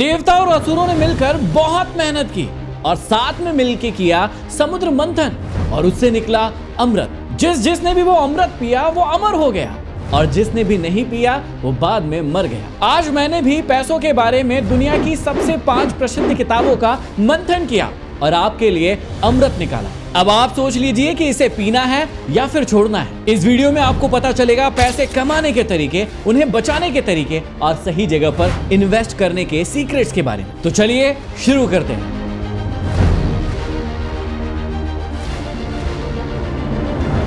देवता और असुरों ने मिलकर बहुत मेहनत की और साथ में मिलकर किया समुद्र मंथन और उससे निकला अमृत। जिसने भी वो अमृत पिया वो अमर हो गया और जिसने भी नहीं पिया वो बाद में मर गया। आज मैंने भी पैसों के बारे में दुनिया की सबसे 5 प्रसिद्ध किताबों का मंथन किया और आपके लिए अमृत निकाला। अब आप सोच लीजिए कि इसे पीना है या फिर छोड़ना है। इस वीडियो में आपको पता चलेगा पैसे कमाने के तरीके, उन्हें बचाने के तरीके और सही जगह पर इन्वेस्ट करने के सीक्रेट्स के बारे में। तो चलिए शुरू करते हैं।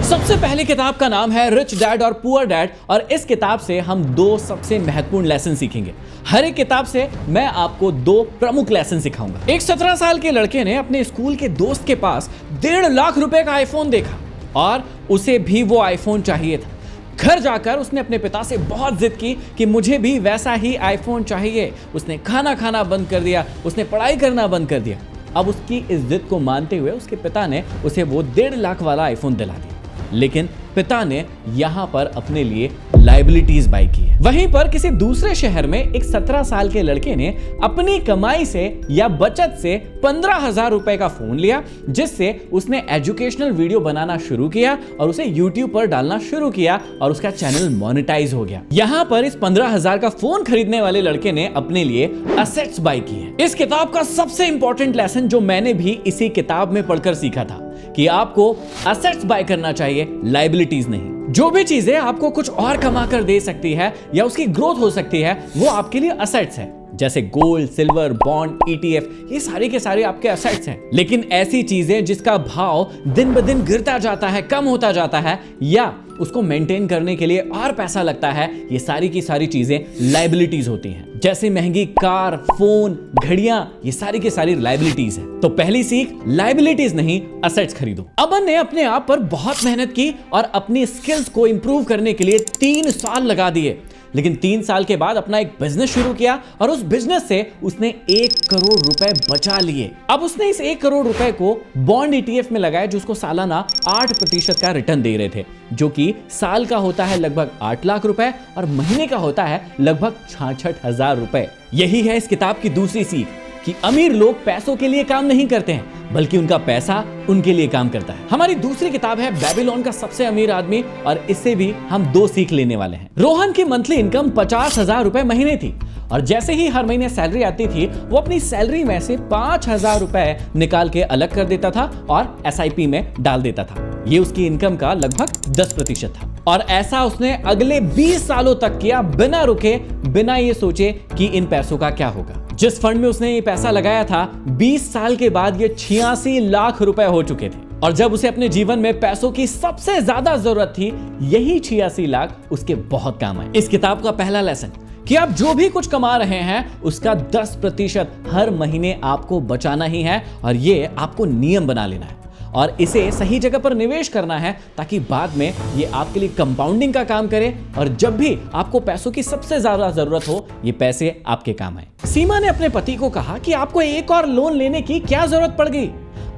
सबसे पहले किताब का नाम है रिच डैड और पुअर डैड और इस किताब से हम 2 सबसे महत्वपूर्ण लेसन सीखेंगे। हर एक किताब से मैं आपको 2 प्रमुख लेसन सिखाऊंगा। एक 17 साल के लड़के ने अपने स्कूल के दोस्त के पास 1.5 लाख रुपए का आईफोन देखा और उसे भी वो आईफोन चाहिए था। घर जाकर उसने अपने पिता से बहुत जिद की कि मुझे भी वैसा ही आईफोन चाहिए। उसने खाना खाना बंद कर दिया, उसने पढ़ाई करना बंद कर दिया। अब उसकी इस जिद को मानते हुए उसके पिता ने उसे वो 1.5 लाख वाला आईफोन दिला दिया। लेकिन पिता ने यहां पर अपने लिए लायबिलिटीज बाय की है। वहीं पर किसी दूसरे शहर में एक 17 साल के लड़के ने अपनी कमाई से या बचत से 15,000 रुपए का फोन लिया, जिससे उसने एजुकेशनल वीडियो बनाना शुरू किया और उसे YouTube पर डालना शुरू किया और उसका चैनल मोनेटाइज हो गया। यहां पर इस 15,000 का फोन खरीदने वाले लड़के ने अपने लिए असेट्स बाय की है। इस किताब का सबसे इंपॉर्टेंट लेसन जो मैंने भी इसी किताब में पढ़कर सीखा था कि आपको असेट्स बाय करना चाहिए, लायबिलिटीज नहीं। जो भी चीजें आपको कुछ और कमा कर दे सकती है या उसकी ग्रोथ हो सकती है वो आपके लिए असेट्स है। जैसे गोल्ड, सिल्वर, बॉन्ड, ETF, ये सारे के सारे आपके असेट्स हैं। लेकिन ऐसी चीजें जिसका भाव दिन ब दिन गिरता जाता है, कम होता जाता है या उसको मेंटेन करने के लिए और पैसा लगता है, ये सारी की सारी चीजें लायबिलिटीज होती हैं। जैसे महंगी कार, फोन, घड़ियां, ये सारी की सारी लायबिलिटीज है। तो पहली सीख, लायबिलिटीज नहीं असेट्स खरीदो। अमन ने अपने आप पर बहुत मेहनत की और अपनी स्किल्स को इंप्रूव करने के लिए 3 साल लगा दिए। लेकिन 3 साल के बाद अपना एक बिजनेस शुरू किया और उस बिजनेस से उसने 1 करोड़ रुपए बचा लिए। अब उसने इस 1 करोड़ रुपए को बॉन्ड ETF में लगाया जो उसको सालाना 8% का रिटर्न दे रहे थे, जो कि साल का होता है लगभग 8 लाख रुपए और महीने का होता है लगभग 66,000 रुपए। यही है इस किताब की दूसरी सीख कि अमीर लोग पैसों के लिए काम नहीं करते हैं बल्कि उनका पैसा उनके लिए काम करता है। हमारी दूसरी किताब है बेबीलोन का सबसे अमीर आदमी और इससे भी हम 2 सीख लेने वाले हैं। रोहन की मंथली इनकम 50,000 रुपए महीने थी और जैसे ही हर महीने सैलरी आती थी वो अपनी सैलरी में से 5,000 रुपए निकाल के अलग कर देता था और SIP में डाल देता था। ये उसकी इनकम का लगभग 10% था और ऐसा उसने अगले 20 सालों तक किया, बिना रुके, बिना ये सोचे कि इन पैसों का क्या होगा। जिस फंड में उसने ये पैसा लगाया था 20 साल के बाद ये 86 लाख रुपए हो चुके थे और जब उसे अपने जीवन में पैसों की सबसे ज्यादा जरूरत थी यही 86 लाख उसके बहुत काम आए। इस किताब का पहला लेसन कि आप जो भी कुछ कमा रहे हैं उसका 10% हर महीने आपको बचाना ही है और ये आपको नियम बना लेना है और इसे सही जगह पर निवेश करना है ताकि बाद में ये आपके लिए कंपाउंडिंग का काम करे और जब भी आपको पैसों की सबसे ज्यादा जरूरत हो ये पैसे आपके काम आए। सीमा ने अपने पति को कहा कि आपको एक और लोन लेने की क्या जरूरत पड़ गई,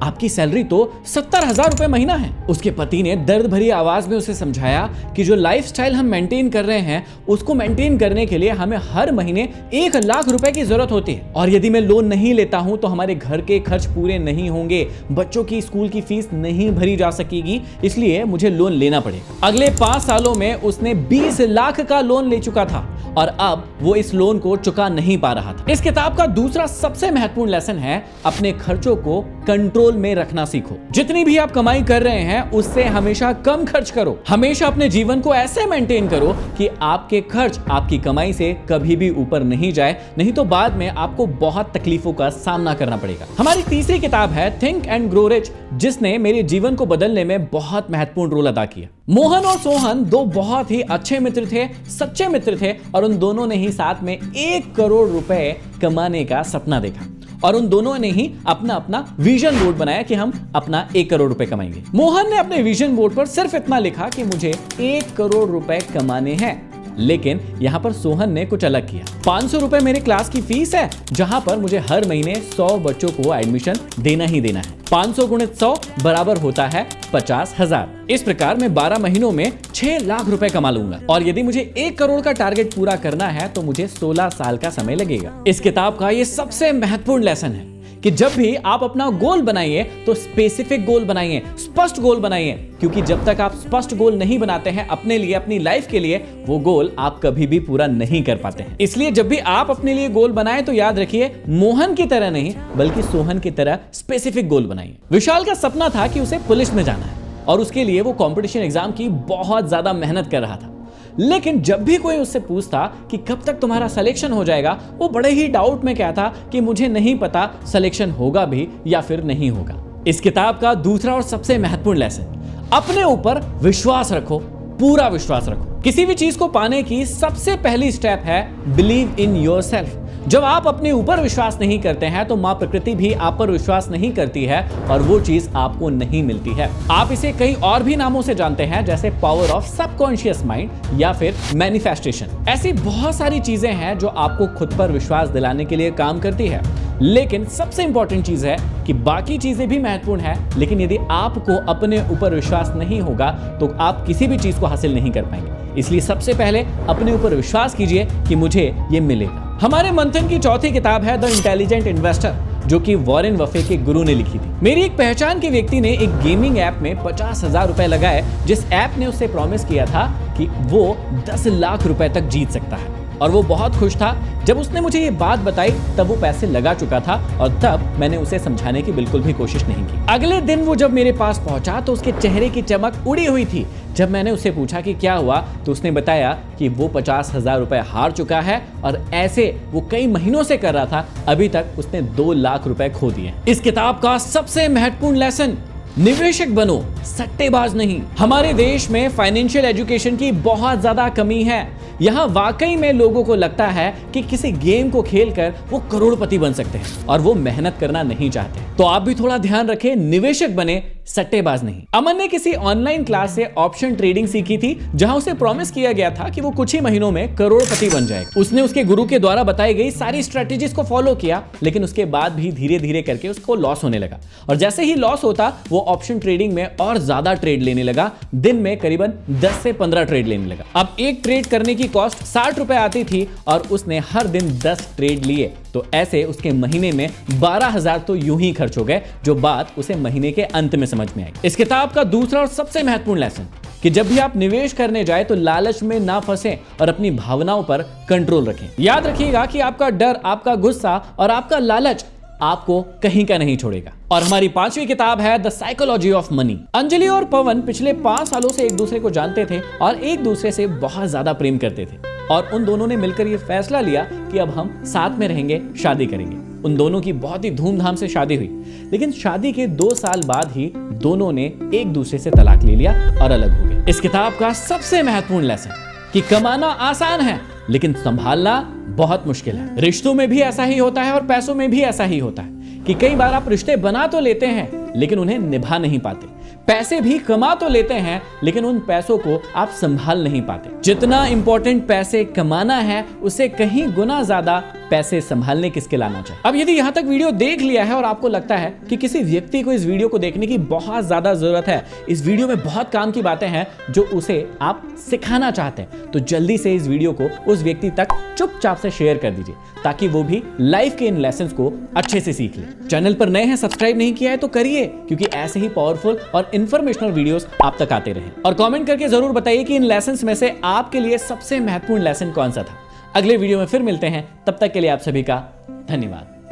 आपकी सैलरी तो 70,000 रुपए महीना है। उसके पति ने दर्द भरी आवाज में उसे समझाया कि जो लाइफस्टाइल हम मेंटेन कर रहे हैं उसको मेंटेन करने के लिए हमें हर महीने 1 लाख रुपए की जरूरत होती है और यदि मैं लोन नहीं लेता हूं तो हमारे घर के खर्च पूरे नहीं होंगे, बच्चों की स्कूल की फीस नहीं भरी जा सकेगी, इसलिए मुझे लोन लेना पड़ेगा। अगले 5 सालों में उसने 20 लाख का लोन ले चुका था और अब वो इस लोन को चुका नहीं पा रहा था। इस किताब का दूसरा सबसे महत्वपूर्ण लेसन है अपने खर्चों को कंट्रोल में रखना सीखो। जितनी भी आप कमाई कर रहे हैं उससे हमेशा कम खर्च करो। हमेशा अपने जीवन को ऐसे मेंटेन करो कि आपके खर्च आपकी कमाई से कभी भी ऊपर नहीं जाए, नहीं तो बाद में आपको बहुत तकलीफों का सामना करना पड़ेगा। हमारी तीसरी किताब है थिंक एंड ग्रो रिच, जिसने मेरे जीवन को बदलने में बहुत महत्वपूर्ण रोल अदा किया। मोहन और सोहन 2 बहुत ही अच्छे मित्र थे, सच्चे मित्र थे और उन दोनों ने ही साथ में 1 करोड़ रुपए कमाने का सपना देखा और उन दोनों ने ही अपना अपना विजन बोर्ड बनाया कि हम अपना 1 करोड़ रुपए कमाएंगे। मोहन ने अपने विजन बोर्ड पर सिर्फ इतना लिखा कि मुझे 1 करोड़ रुपए कमाने हैं लेकिन यहाँ पर सोहन ने कुछ अलग किया। 500 रुपए मेरे क्लास की फीस है, जहां पर मुझे हर महीने 100 बच्चों को एडमिशन देना ही देना है। 500 गुणित 100 बराबर होता है 50,000। इस प्रकार मैं 12 महीनों में 6 लाख रुपए कमा लूंगा और यदि मुझे 1 करोड़ का टारगेट पूरा करना है तो मुझे 16 साल का समय लगेगा। इस किताब का ये सबसे महत्वपूर्ण लेसन है कि जब भी आप अपना गोल बनाइए तो स्पेसिफिक गोल बनाइए, स्पष्ट गोल बनाइए, क्योंकि जब तक आप स्पष्ट गोल नहीं बनाते हैं अपने लिए, अपनी लाइफ के लिए, वो गोल आप कभी भी पूरा नहीं कर पाते हैं। इसलिए जब भी आप अपने लिए गोल बनाएं तो याद रखिए, मोहन की तरह नहीं बल्कि सोहन की तरह स्पेसिफिक गोल बनाइए। विशाल का सपना था कि उसे पुलिस में जाना है और उसके लिए वो कंपटीशन एग्जाम की बहुत ज्यादा मेहनत कर रहा था। लेकिन जब भी कोई उससे पूछता कि कब तक तुम्हारा सिलेक्शन हो जाएगा, वो बड़े ही डाउट में कहता कि मुझे नहीं पता सिलेक्शन होगा भी या फिर नहीं होगा। इस किताब का दूसरा और सबसे महत्वपूर्ण लेसन, अपने ऊपर विश्वास रखो, पूरा विश्वास रखो। किसी भी चीज को पाने की सबसे पहली स्टेप है बिलीव इन योरसेल्फ। जब आप अपने ऊपर विश्वास नहीं करते हैं तो मां प्रकृति भी आप पर विश्वास नहीं करती है और वो चीज आपको नहीं मिलती है। आप इसे कई और भी नामों से जानते हैं, जैसे पावर ऑफ सबकॉन्शियस माइंड या फिर मैनिफेस्टेशन। ऐसी बहुत सारी चीजें हैं जो आपको खुद पर विश्वास दिलाने के लिए काम करती है। लेकिन सबसे इंपॉर्टेंट चीज है कि बाकी चीजें भी महत्वपूर्ण है, लेकिन यदि आपको अपने ऊपर विश्वास नहीं होगा तो आप किसी भी चीज को हासिल नहीं कर पाएंगे। इसलिए सबसे पहले अपने ऊपर विश्वास कीजिए कि मुझे ये मिलेगा। हमारे मंथन की चौथी किताब है द इंटेलिजेंट इन्वेस्टर, जो कि वॉरेन बफे के गुरु ने लिखी थी। मेरी एक पहचान के व्यक्ति ने एक गेमिंग ऐप में 50,000 रुपए लगाए, जिस ऐप ने उससे प्रॉमिस किया था कि वो 10 लाख रुपए तक जीत सकता है, और वो बहुत खुश था। जब उसने मुझे ये बात बताई तब वो पैसे लगा चुका था और तब मैंने उसे समझाने की बिल्कुल भी कोशिश नहीं की। अगले दिन वो जब मेरे पास पहुंचा तो उसके चेहरे की चमक उड़ी हुई थी। जब मैंने उससे पूछा कि क्या हुआ तो उसने बताया कि वो 50,000 रुपए हार चुका है और ऐसे वो कई महीनों से कर रहा था। अभी तक उसने 2 लाख रुपए खो दिए। इस किताब का सबसे महत्वपूर्ण लेसन, निवेशक बनो, सट्टेबाज नहीं। हमारे देश में फाइनेंशियल एजुकेशन की बहुत ज्यादा कमी है। यहाँ वाकई में लोगों को लगता है कि किसी गेम को खेलकर वो करोड़पति बन सकते हैं और वो मेहनत करना नहीं चाहते। तो आप भी थोड़ा ध्यान रखें, निवेशक बने, सट्टेबाज नहीं। अमन ने किसी ऑनलाइन क्लास से ऑप्शन ट्रेडिंग सीखी थी, जहां उसे प्रॉमिस किया गया था कि वो कुछ ही महीनों में करोड़पति बन जाएगा। उसने उसके गुरु के द्वारा बताई गई सारी स्ट्रेटेजीज को फॉलो किया, लेकिन उसके बाद भी धीरे धीरे करके उसको लॉस होने लगा और जैसे ही लॉस होता वो ऑप्शन ट्रेडिंग में और ज्यादा ट्रेड लेने लगा। दिन में करीबन 10 से 15 ट्रेड लेने लगा। अब एक ट्रेड करने की कॉस्ट 60 रुपए आती थी और उसने हर दिन 10 ट्रेड लिए, तो ऐसे उसके महीने में 12,000 तो यूं ही खर्च हो गए, जो बात उसे महीने के अंत में समझ में आई। इस किताब का दूसरा और सबसे महत्वपूर्ण लेसन कि जब भी आप निवेश करने जाए तो लालच में ना फंसे और अपनी भावनाओं पर कंट्रोल रखें। याद रखिएगा कि आपका डर, आपका गुस्सा और आपका लालच आपको कहीं का नहीं छोड़ेगा। और हमारी 5वीं किताब है the psychology of money. Anjali और पवन पिछले 5 सालों से एक दूसरे को जानते थे और एक दूसरे से बहुत ज्यादा प्रेम करते थे और उन दोनों ने मिलकर ये फैसला लिया कि अब हम साथ में रहेंगे, शादी करेंगे। उन दोनों की बहुत ही धूमधाम से शादी हुई, लेकिन शादी के 2 साल बाद ही दोनों ने एक दूसरे से तलाक ले लिया और अलग हो गए। इस किताब का सबसे महत्वपूर्ण लेसन कि कमाना आसान है लेकिन संभालना बहुत मुश्किल है। रिश्तों में भी ऐसा ही होता है और पैसों में भी ऐसा ही होता है कि कई बार आप रिश्ते बना तो लेते हैं लेकिन उन्हें निभा नहीं पाते। पैसे भी कमा तो लेते हैं लेकिन उन पैसों को आप संभाल नहीं पाते। जितना इंपॉर्टेंट पैसे कमाना है उससे कहीं गुना ज्यादा पैसे संभालने की स्किल आना चाहिए। अब यदि यहाँ तक वीडियो देख लिया है और आपको लगता है कि किसी व्यक्ति को इस वीडियो को देखने की बहुत ज्यादा जरूरत है, इस वीडियो में बहुत काम की बातें हैं जो उसे आप सिखाना चाहते हैं, तो जल्दी से इस वीडियो को उस व्यक्ति तक चुपचाप से शेयर कर दीजिए ताकि वो भी लाइफ के इन लेसन्स को अच्छे से सीख ले। चैनल पर नए हैं, सब्सक्राइब नहीं किया है तो करिए, क्योंकि ऐसे ही पावरफुल और इंफॉर्मेशनल वीडियोस आप तक आते रहें। और कमेंट करके जरूर बताइए कि इन लेसन्स में से आपके लिए सबसे महत्वपूर्ण लेसन कौन सा था। अगले वीडियो में फिर मिलते हैं, तब तक के लिए आप सभी का धन्यवाद।